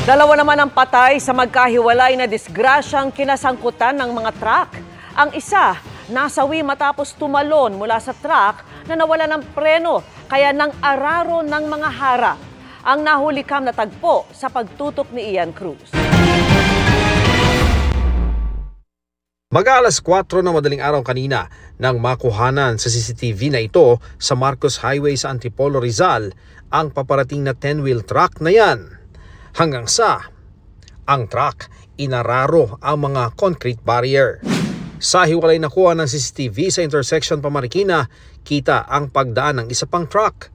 Dalawa naman ang patay sa magkahiwalay na disgrasyang kinasangkutan ng mga truck. Ang isa, nasawi matapos tumalon mula sa truck na nawala ng preno kaya nang araro ng mga harang. Ang nahulikam na tagpo sa pagtutok ni Ian Cruz. Mag-alas 4 na madaling araw kanina nang makuhanan sa CCTV na ito sa Marcos Highway sa Antipolo, Rizal ang paparating na 10-wheel truck na yan. Hanggang sa ang truck inararo ang mga concrete barrier. Sa hiwalay na kuha ng CCTV sa intersection Pamarikina, kita ang pagdaan ng isa pang truck.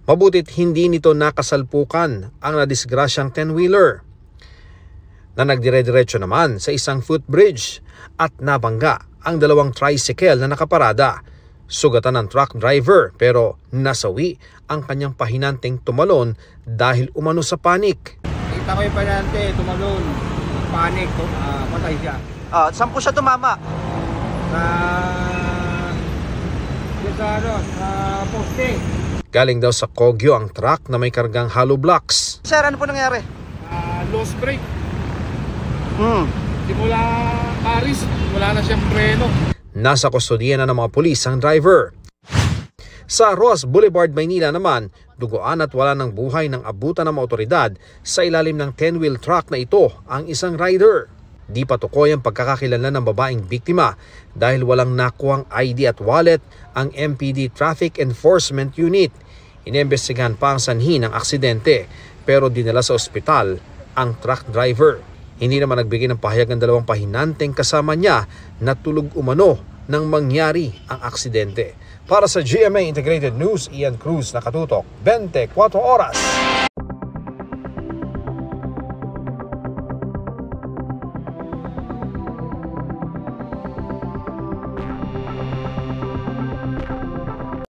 Mabutit hindi nito nakasalpukan ang nadisgrasyang 10-wheeler na nagdire-diretso naman sa isang footbridge at nabangga ang dalawang tricycle na nakaparada. Sugatan ng truck driver pero nasawi ang kanyang pahinanteng tumalon dahil umano sa panik. Kita ko yung pahinante, tumalon, panik, patay siya. Saan po siya tumama? Sa poste. Galing daw sa Kogyo ang truck na may kargang hollow blocks. Sir, ano po nangyari? Lost brake. Simula Paris, wala na siyang preno. Nasa kustodiya na ng mga pulis ang driver. Sa Roas Boulevard, Maynila naman, duguan at wala ng buhay ng abutan ng mga otoridad sa ilalim ng 10-wheel truck na ito ang isang rider. Di patukoy ang pagkakakilanlan ng babaeng biktima dahil walang nakuhang ID at wallet ang MPD Traffic Enforcement Unit. Inimbestigahan pa ang sanhi ng aksidente pero dinala sa ospital ang truck driver. Hindi naman nagbigay ng pahayag ng dalawang pahinanteng kasama niya na tulog umano nang mangyari ang aksidente. Para sa GMA Integrated News, Ian Cruz, nakatutok 24 oras.